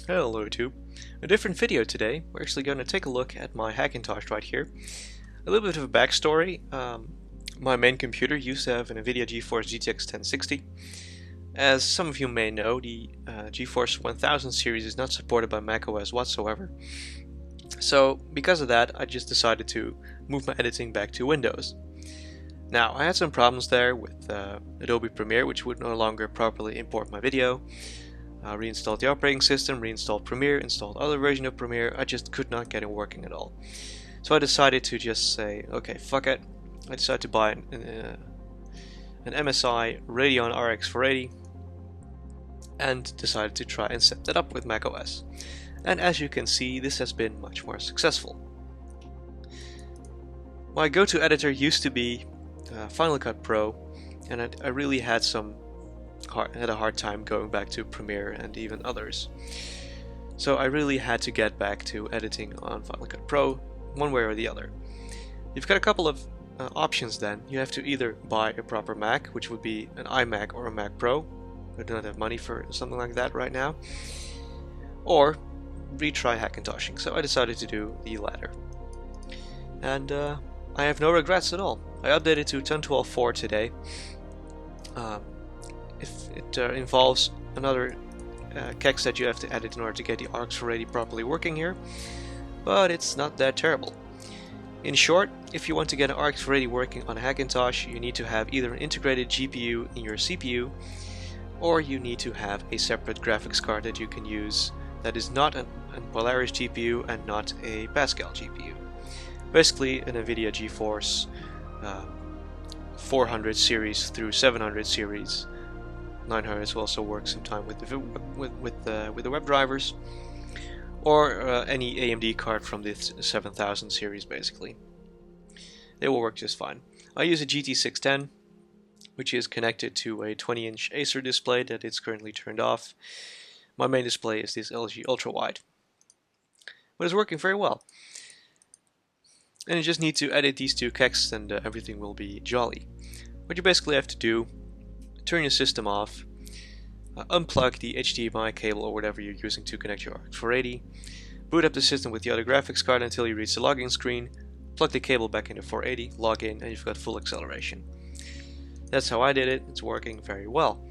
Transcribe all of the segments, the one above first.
Hello YouTube. A different video today. We're actually going to take a look at my Hackintosh right here. A little bit of a backstory. My main computer used to have an NVIDIA GeForce GTX 1060. As some of you may know, the GeForce 1000 series is not supported by macOS whatsoever. So because of that, I just decided to move my editing back to Windows. Now, I had some problems there with Adobe Premiere, which would no longer properly import my video. Reinstalled the operating system, reinstalled Premiere, installed other version of Premiere. I just could not get it working at all. So I decided to just say, okay, fuck it. I decided to buy an MSI Radeon RX 480 and decided to try and set that up with macOS. And as you can see, this has been much more successful. My go-to editor used to be Final Cut Pro, and I really had a hard time going back to Premiere and even others. So I really had to get back to editing on Final Cut Pro one way or the other. You've got a couple of options then. You have to either buy a proper Mac, which would be an iMac or a Mac Pro. I do not have money for something like that right now. Or retry Hackintoshing. So I decided to do the latter. And I have no regrets at all. I updated to 10.12.4 today. If it involves another kex that you have to edit in order to get the RX 480 properly working here, but it's not that terrible. In short, if you want to get an RX 480 working on Hackintosh, you need to have either an integrated GPU in your CPU, or you need to have a separate graphics card that you can use that is not a Polaris GPU and not a Pascal GPU. Basically an NVIDIA GeForce 400 series through 700 series. 900 will also work sometime with the web drivers, or any AMD card from the 7000 series. Basically, they will work just fine. I use a GT610, which is connected to a 20-inch Acer display that is currently turned off. My main display is this LG Ultra Wide, but it's working very well. And you just need to edit these two kexts, and everything will be jolly. What you basically have to do: turn your system off, unplug the HDMI cable or whatever you're using to connect your RX 480, boot up the system with the other graphics card until you reach the login screen, plug the cable back into 480, log in, and you've got full acceleration. That's how I did it. It's working very well.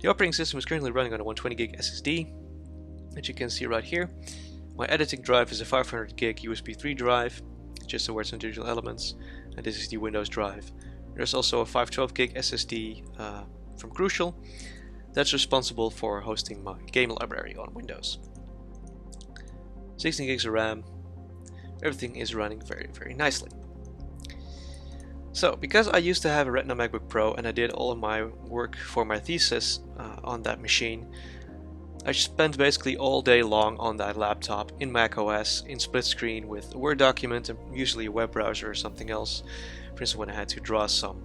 The operating system is currently running on a 120GB SSD, as you can see right here. My editing drive is a 500GB USB 3 drive, just to work some digital elements, and this is the Windows drive. There's also a 512GB SSD from Crucial that's responsible for hosting my game library on Windows. 16 gigs of RAM. Everything is running very, very nicely. So, because I used to have a Retina MacBook Pro and I did all of my work for my thesis on that machine, I spent basically all day long on that laptop in macOS in split screen with a Word document and usually a web browser or something else. For instance, when I had to draw some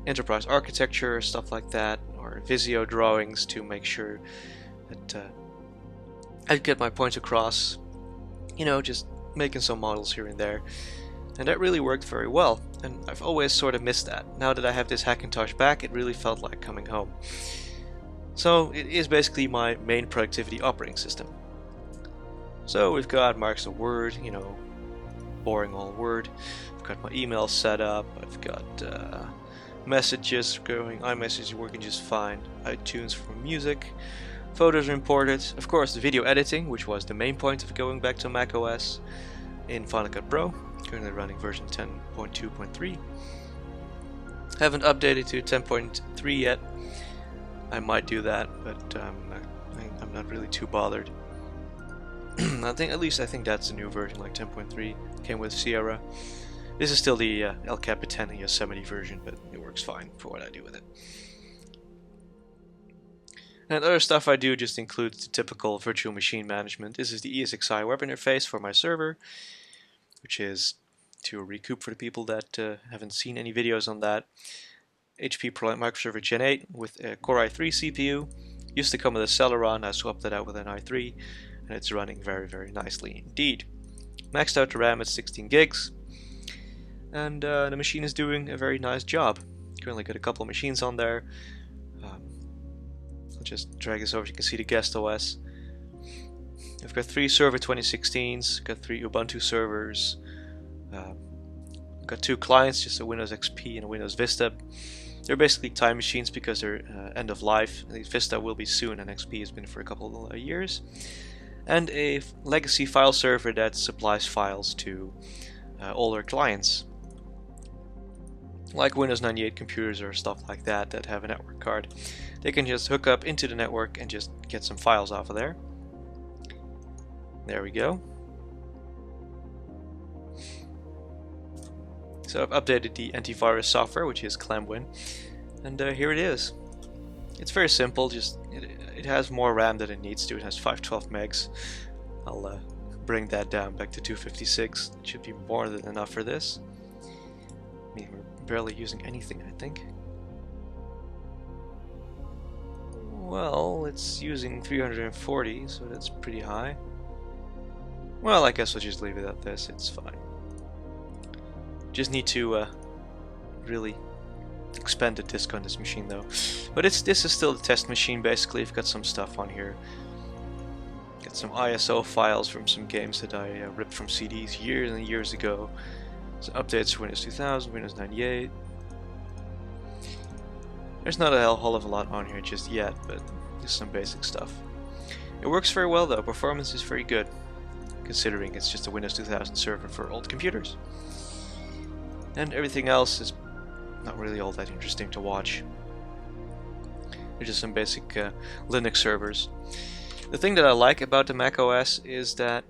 enterprise architecture, stuff like that, or Visio drawings to make sure that I'd get my point across, just making some models here and there. And that really worked very well, and I've always sort of missed that. Now that I have this Hackintosh back, it really felt like coming home. So it is basically my main productivity operating system. So we've got Microsoft Word, boring old Word. I've got my email set up. I've got messages going, iMessage working just fine. iTunes for music. Photos are imported. Of course, the video editing, which was the main point of going back to macOS in Final Cut Pro. Currently running version 10.2.3. Haven't updated to 10.3 yet. I might do that, but I'm not really too bothered. I think that's the new version, like 10.3 came with Sierra. This is still the El Capitan Yosemite version, but it works fine for what I do with it. And other stuff I do just includes the typical virtual machine management. This is the ESXi web interface for my server, which is to recoup for the people that haven't seen any videos on that. HP ProLiant Microserver Gen 8 with a Core i3 CPU. Used to come with a Celeron, I swapped that out with an i3, and it's running very, very nicely indeed. Maxed out the RAM at 16 gigs, and the machine is doing a very nice job. Currently got a couple of machines on there. I'll just drag this over, you can see the guest OS. I've got 3 server 2016s, got 3 Ubuntu servers, got 2 clients, just a Windows XP and a Windows Vista. They're basically time machines because they're end of life. At least Vista will be soon, and XP has been for a couple of years. And a legacy file server that supplies files to older clients, like Windows 98 computers or stuff like that that have a network card. They can just hook up into the network and just get some files off of there. There we go. So I've updated the antivirus software, which is ClamWin, and here it is. It's very simple, just it has more RAM than it needs to. It has 512 megs. I'll bring that down back to 256. It should be more than enough for this. I mean, we're barely using anything, I think. Well, it's using 340, so that's pretty high. Well, I guess we'll just leave it at this, it's fine. Just need to really expand the disk on this machine though. But this is still the test machine basically. I've got some stuff on here. Got some ISO files from some games that I ripped from CDs years and years ago. Some updates for Windows 2000, Windows 98. There's not a whole of a lot on here just yet, but just some basic stuff. It works very well though. Performance is very good, considering it's just a Windows 2000 server for old computers. And everything else is not really all that interesting to watch. They're just some basic Linux servers. The thing that I like about the Mac OS is that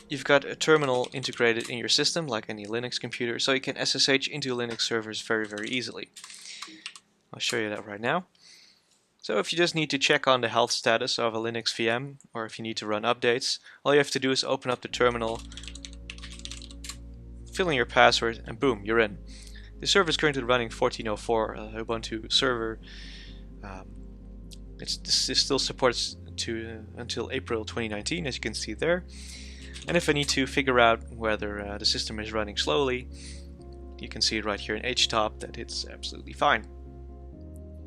you've got a terminal integrated in your system, like any Linux computer, so you can SSH into Linux servers very, very easily. I'll show you that right now. So if you just need to check on the health status of a Linux VM, or if you need to run updates, all you have to do is open up the terminal, fill in your password, and boom, you're in. The server is currently running 14.04 Ubuntu server. It still supports until April 2019, as you can see there. And if I need to figure out whether the system is running slowly, you can see it right here in HTOP that it's absolutely fine.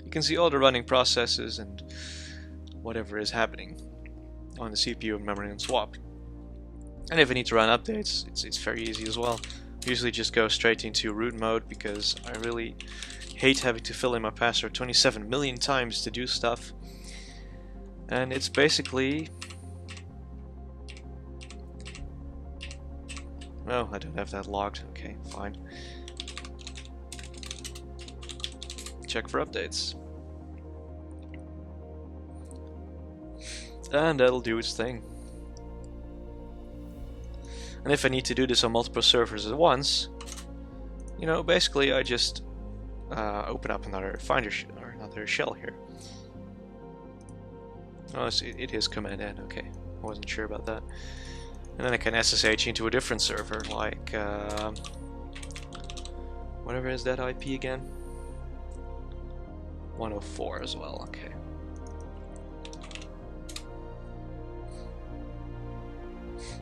You can see all the running processes and whatever is happening on the CPU and memory and swap. And if I need to run updates, it's very easy as well. I usually just go straight into root mode because I really hate having to fill in my password 27 million times to do stuff. And it's basically... Oh, I don't have that logged. Okay, fine. Check for updates. And that'll do its thing. And if I need to do this on multiple servers at once, you know, basically I just open up another Finder or another shell here. Oh, it is Command N. Okay, I wasn't sure about that. And then I can SSH into a different server, like whatever is that IP again? 104 as well. Okay.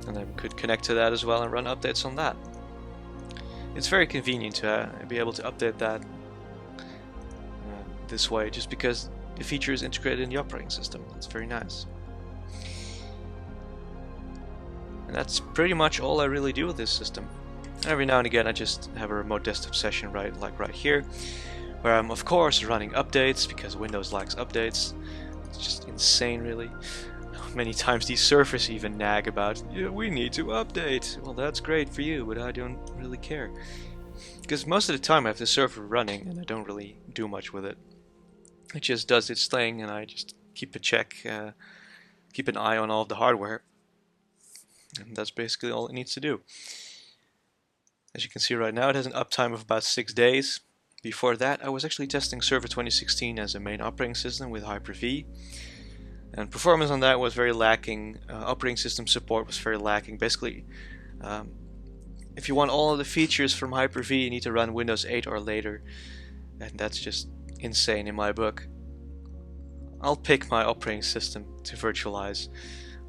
And then could connect to that as well and run updates on that. It's very convenient to be able to update that this way, just because the feature is integrated in the operating system. That's very nice. And that's pretty much all I really do with this system. Every now and again I just have a remote desktop session right here, where I'm of course running updates because Windows likes updates. It's just insane really. Many times these servers even nag about, yeah, we need to update. Well, that's great for you, but I don't really care. Because most of the time I have the server running and I don't really do much with it. It just does its thing and I just keep keep an eye on all of the hardware. And that's basically all it needs to do. As you can see right now, it has an uptime of about 6 days. Before that, I was actually testing Server 2016 as a main operating system with Hyper-V. And performance on that was very lacking. Operating system support was very lacking. Basically, if you want all of the features from Hyper-V, you need to run Windows 8 or later. And that's just insane in my book. I'll pick my operating system to virtualize.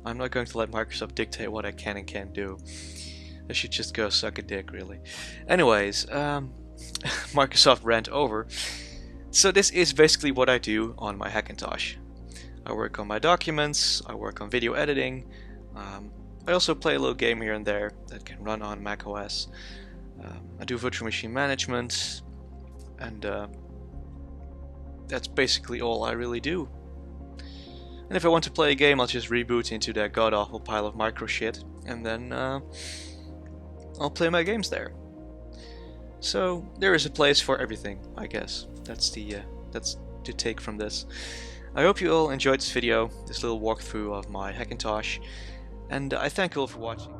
I'm not going to let Microsoft dictate what I can and can't do. They should just go suck a dick, really. Anyways, Microsoft rant over. So this is basically what I do on my Hackintosh. I work on my documents, I work on video editing, I also play a little game here and there that can run on macOS. I do virtual machine management, and that's basically all I really do. And if I want to play a game, I'll just reboot into that god-awful pile of micro shit, and then I'll play my games there. So there is a place for everything, I guess. That's the take from this. I hope you all enjoyed this video, this little walkthrough of my Hackintosh, and I thank you all for watching.